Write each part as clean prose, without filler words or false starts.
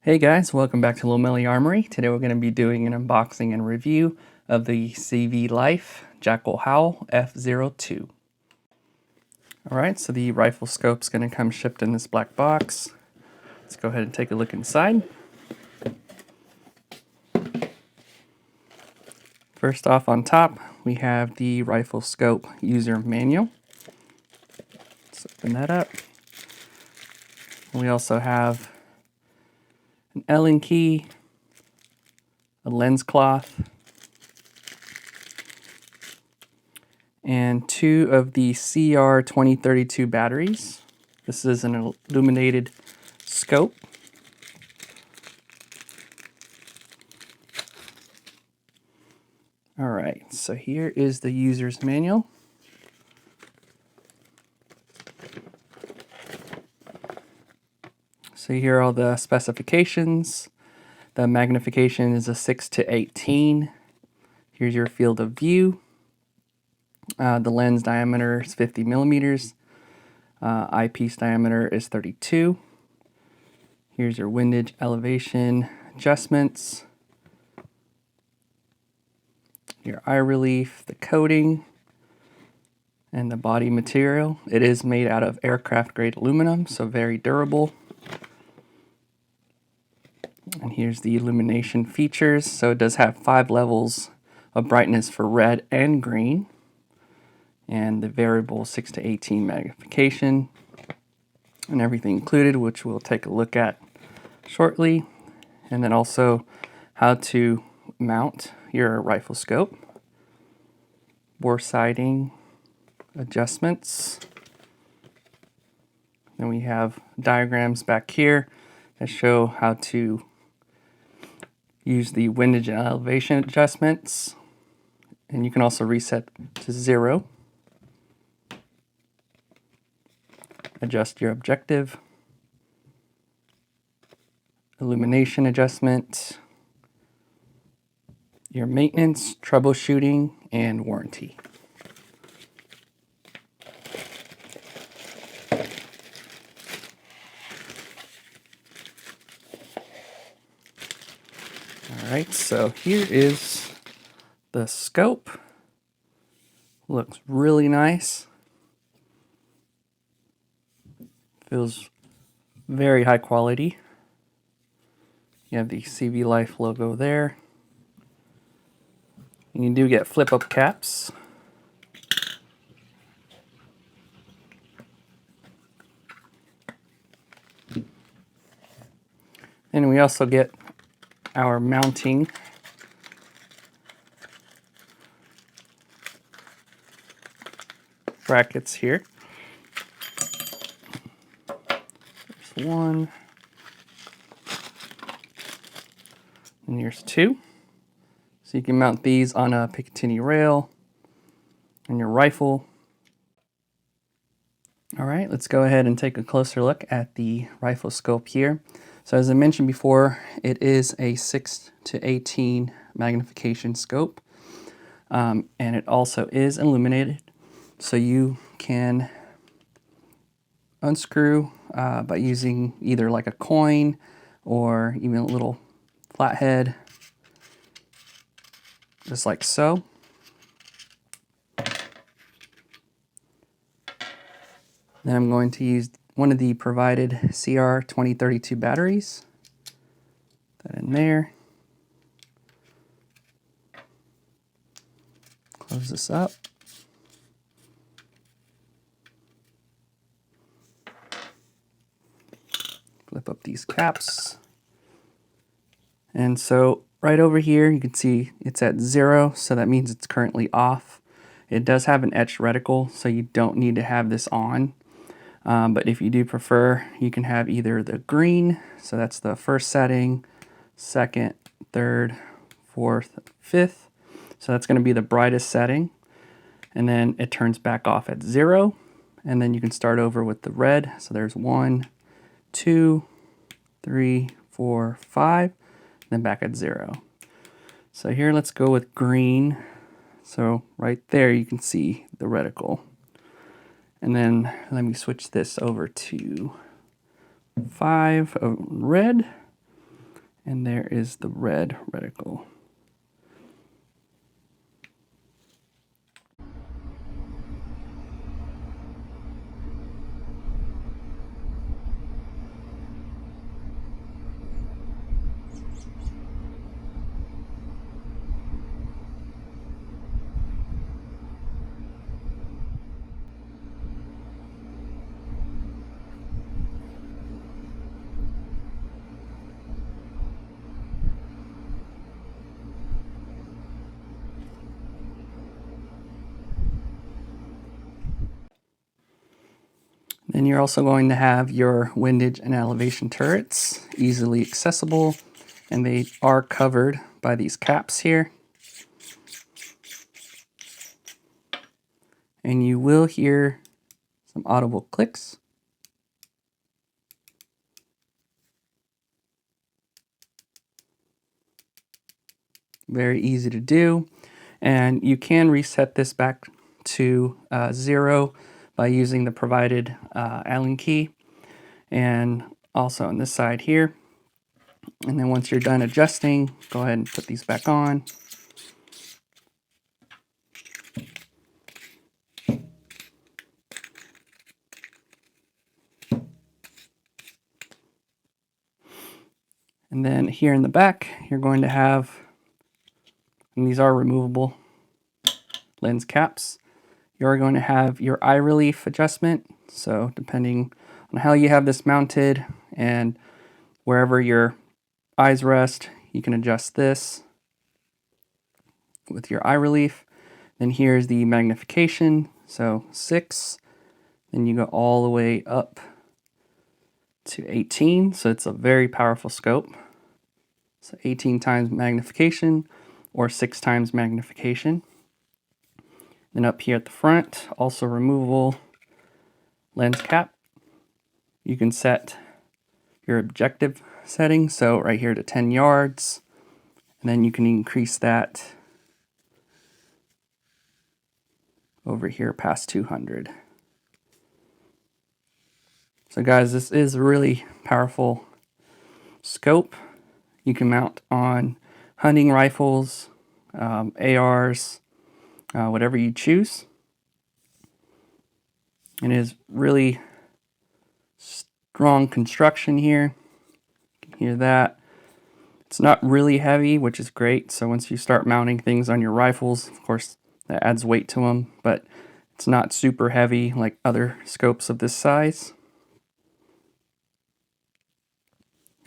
Hey guys, welcome back to Little Melly Armory. Today we're going to be doing an unboxing and review of the CVLIFE JackalHowl F02. Alright, so the rifle scope's going to come shipped in this black box. Let's go ahead and take a look inside. First off, on top, we have the rifle scope user manual. Let's open that up. We also have an Allen key, a lens cloth, and two of the CR2032 batteries. This is an illuminated scope. Alright, so here is the user's manual. So here are all the specifications. The magnification is a 6-18. Here's your field of view. The lens diameter is 50 millimeters. Eyepiece diameter is 32. Here's your windage elevation adjustments. Your eye relief, the coating, and the body material. It is made out of aircraft grade aluminum, so very durable. And here's the illumination features. So it does have 5 levels of brightness for red and green, and the variable 6-18 magnification, and everything included, which we'll take a look at shortly. And then also how to mount your rifle scope, bore sighting adjustments. Then we have diagrams back here that show how to use the windage and elevation adjustments, and you can also reset to 0. Adjust your objective, illumination adjustment, your maintenance, troubleshooting, and warranty. Alright, so here is the scope. Looks really nice. Feels very high quality. You have the CVLIFE logo there. And you do get flip-up caps. And we also get our mounting brackets here. There's one, and here's two. So you can mount these on a Picatinny rail and your rifle. All right, let's go ahead and take a closer look at the rifle scope here. So as I mentioned before, it is a 6-18 magnification scope, and it also is illuminated. So you can unscrew by using either like a coin or even a little flathead, just like so. Then I'm going to use one of the provided CR2032 batteries. Put that in there. Close this up. Flip up these caps. And so right over here you can see it's at 0, so that means it's currently off. It does have an etched reticle, so you don't need to have this on. But if you do prefer, you can have either the green, so that's the first setting, second, third, fourth, fifth. So that's going to be the brightest setting. And then it turns back off at 0. And then you can start over with the red. So there's 1, 2, 3, 4, 5, and then back at 0. So here let's go with green. So right there you can see the reticle. And then let me switch this over to 5 of red. And there is the red reticle. Then you're also going to have your windage and elevation turrets, easily accessible, and they are covered by these caps here. And you will hear some audible clicks. Very easy to do. And you can reset this back to 0 by using the provided Allen key, and also on this side here. And then once you're done adjusting, go ahead and put these back on. And then here in the back, you're going to have, and these are removable lens caps, you're going to have your eye relief adjustment. So depending on how you have this mounted and wherever your eyes rest, you can adjust this with your eye relief. Then here's the magnification, so 6, then you go all the way up to 18, so it's a very powerful scope. So 18 times magnification or 6 times magnification. Then up here at the front, also removable lens cap. You can set your objective setting, so right here to 10 yards, and then you can increase that over here past 200. So guys, this is a really powerful scope. You can mount on hunting rifles, ARs, whatever you choose. It is really strong construction here. You can hear that. It's not really heavy, which is great. So once you start mounting things on your rifles, of course, that adds weight to them, but it's not super heavy like other scopes of this size.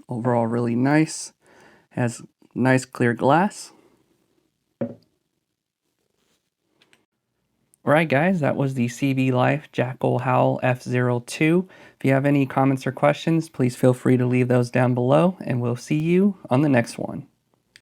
Overall, really nice. Has nice clear glass. Alright guys, that was the CVLIFE JackalHowl F02. If you have any comments or questions, please feel free to leave those down below, and we'll see you on the next one.